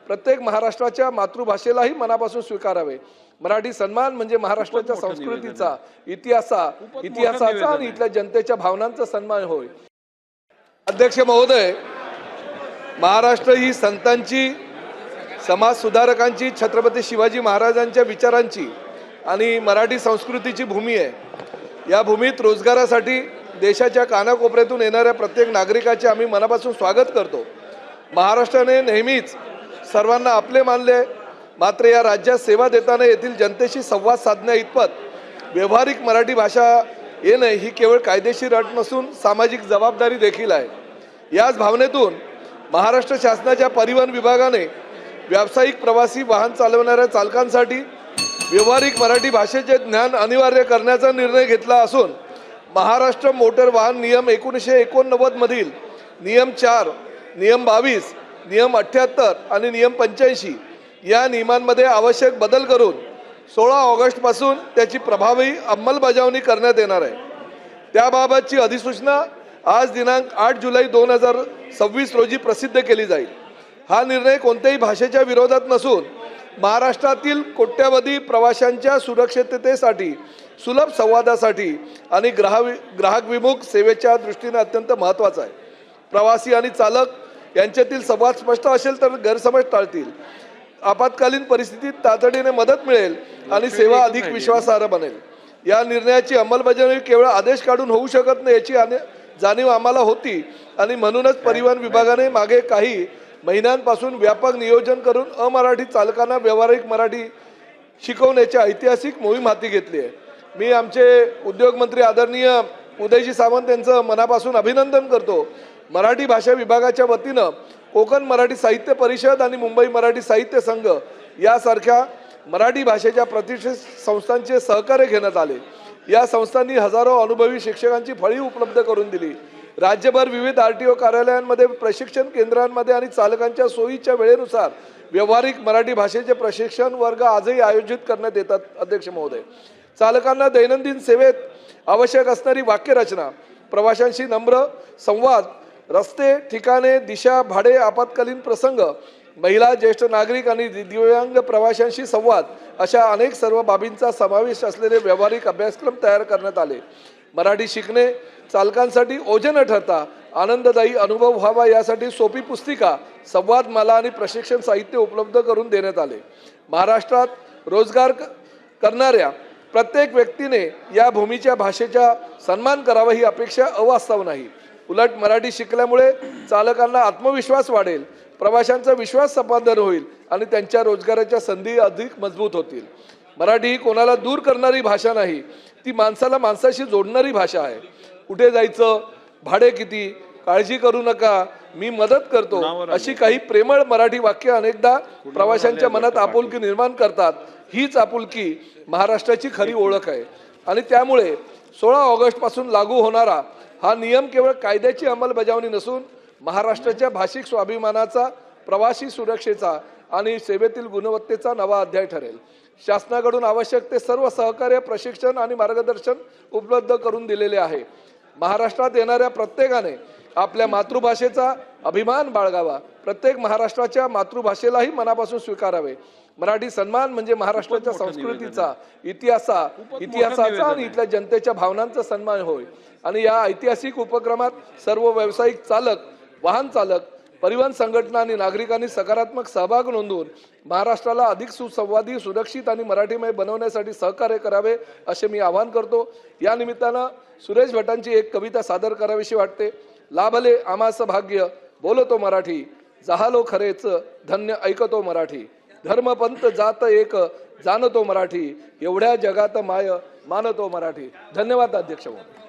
प्रत्येक महाराष्ट्राच्या मातृभाषेलाही मनापासून स्वीकारावे। मराठी सन्मान म्हणजे महाराष्ट्राच्या संस्कृतीचा, इतिहासाचा आणि इथल्या जनतेच्या भावनांचा सन्मान होय। अध्यक्ष महोदय, महाराष्ट्र ही संतांची, समाज सुधारकांची, छत्रपती शिवाजी महाराजांच्या विचारांची आणि मराठी संस्कृतीची भूमी आहे। या भूमीत रोजगारासाठी देशाच्या कानाकोपऱ्यातून येणाऱ्या प्रत्येक नागरिकाचे आम्ही मनापासून स्वागत करतो। महाराष्ट्राने नेहमीच सर्वांना आपले मानले, मात्र या राज्यात सेवा देताना येथील जनतेशी संवाद साधण्या इतपत व्यावहारिक मराठी भाषा येणे ही केवळ कायदेशीर अट नसून सामाजिक जबाबदारी देखील आहे। याच भावनेतून महाराष्ट्र शासनाच्या परिवहन विभागाने व्यावसायिक प्रवासी वाहन चालवणाऱ्या चालकांसाठी व्यावहारिक मराठी भाषेचे ज्ञान अनिवार्य करण्याचा निर्णय घेतला असून महाराष्ट्र मोटर वाहन नियम 1989 मधील नियम 4, नियम 22, नियम 78 आणि नियम 85 या नियमांमध्ये आवश्यक बदल करून 16 ऑगस्ट पासून त्याची प्रभावी अंमलबजावणी करण्यात येणार आहे। त्याबाबतची अधिसूचना आज दिनांक 8 जुलै 2026 रोजी प्रसिद्ध केली जाईल। हा निर्णय कोणत्याही भाषेच्या विरोधात नसून महाराष्ट्रातील कोट्यावधी प्रवाशांच्या सुरक्षिततेसाठी, सुलभ संवादासाठी आणि ग्राहक विमुख सेवेच्या दृष्टीने अत्यंत महत्त्वाचा आहे। प्रवासी आणि चालक यांच्यातील संवाद स्पष्ट असेल तर गैरसमज टाळतील, आपत्कालीन परिस्थितीत तातडीने मदत मिळेल आणि सेवा अधिक विश्वासार्ह बनेल। या निर्णयाची अंमलबजावणी केवळ आदेश काढून होऊ शकत नाही याची जाणीव आम्हाला होती आणि म्हणूनच परिवहन विभागाने मागे काही महिन्यांपासून व्यापक नियोजन करून अमराठी चालकांना व्यावहारिक मराठी शिकवण्याची ऐतिहासिक मोहीम हाती घेतली आहे। मी आमचे उद्योग मंत्री आदरणीय उदयजी सामंत यांचं मनापासून अभिनंदन करतो। मराठी भाषा विभागाच्या वतीनं कोकण मराठी साहित्य परिषद आणि मुंबई मराठी साहित्य संघ यासारख्या मराठी भाषेच्या प्रतिष्ठित संस्थांचे सहकार्य घेण्यात आले। या संस्थांनी हजारो अनुभवी शिक्षकांची फळी उपलब्ध करून दिली। राज्यभर विविध RTO कार्यालयांमध्ये, प्रशिक्षण केंद्रांमध्ये आणि चालकांच्या सोयीच्या वेळेनुसार व्यावहारिक मराठी भाषेचे प्रशिक्षण वर्ग आजही आयोजित करण्यात येतात। अध्यक्ष महोदय, चालकांना दैनंदिन सेवेत आवश्यक असणारी वाक्यरचना, प्रवाशांशी नम्र संवाद, रस्ते, ठिकाणे, दिशा, भाडे, आपत्कालीन प्रसंग, महिला, ज्येष्ठ नागरिक आणि दिव्यांग प्रवाशांशी संवाद अशा अनेक सर्व बाबींचा समावेश असलेले व्यावहारिक अभ्यासक्रम तयार करण्यात आले। मराठी शिकणे चालकांसाठी ओझे न ठरता आनंददायी अनुभव व्हावा यासाठी सोपी पुस्तिका, संवादमाला आणि प्रशिक्षण साहित्य उपलब्ध करून देण्यात आले। महाराष्ट्रात रोजगार करणाऱ्या प्रत्येक व्यक्तीने या भूमीच्या भाषेचा सन्मान करावा ही अपेक्षा अवास्तव नाही। उलट मराठी शिकल्यामुळे चालकांना आत्मविश्वास वाढेल, प्रवाशांचा विश्वास संपादन होईल आणि त्यांच्या रोजगाराच्या संधी अधिक मजबूत होतील। मराठी ही कोणाला दूर करणारी भाषा नाही, ती माणसाला माणसाशी जोडणारी भाषा आहे। कुठे जायचं, भाडे किती, काळजी करू नका, मी मदत करतो अशी काही प्रेमळ मराठी वाक्य अनेकदा प्रवाशांच्या मनात आपुलकी निर्माण करतात। हीच आपुलकी महाराष्ट्राची खरी ओळख आहे आणि त्यामुळे 16 ऑगस्ट पासून लागू होणारा हा नियम केवळ कायद्याची अंमलबजावणी नसून महाराष्ट्राच्या भाषिक स्वाभिमानाचा, प्रवासी सुरक्षेचा आणि सेवेतील गुणवत्तेचा नवा अध्याय ठरेल। शासनाकडून आवश्यक ते सर्व सहकार्य, प्रशिक्षण आणि मार्गदर्शन उपलब्ध करून दिलेले आहे। महाराष्ट्रात येणाऱ्या प्रत्येकाने आपल्या मातृभाषेचा अभिमान बाळगावा, प्रत्येक महाराष्ट्राच्या मातृभाषेलाही मनापासून स्वीकारावे। मराठी सन्मान म्हणजे महाराष्ट्राच्या संस्कृतीचा, इतिहासाचा आणि इथल्या जनतेच्या भावनांचा सन्मान होय। आणि या ऐतिहासिक उपक्रमात सर्व व्यावसायिक चालक, वाहन चालक, परिवहन संघटना आणि नागरिकांनी सकारात्मक सहभाग नोंदवून महाराष्ट्राला अधिक सुसंवादी, सुरक्षित आणि मराठीमय बनवण्यासाठी सहकार्य करावे असे मी आवाहन करतो। या निमित्तानं सुरेश भटांची एक कविता सादर करावीशी वाटते। लाभले आमास भाग्य, बोलतो मराठी, जाहलो खरेच धन्य, ऐकतो मराठी, धर्म पंथ जात एक, जाणतो मराठी, एवढ्या जगात माय मानतो मराठी। धन्यवाद अध्यक्ष महोदय।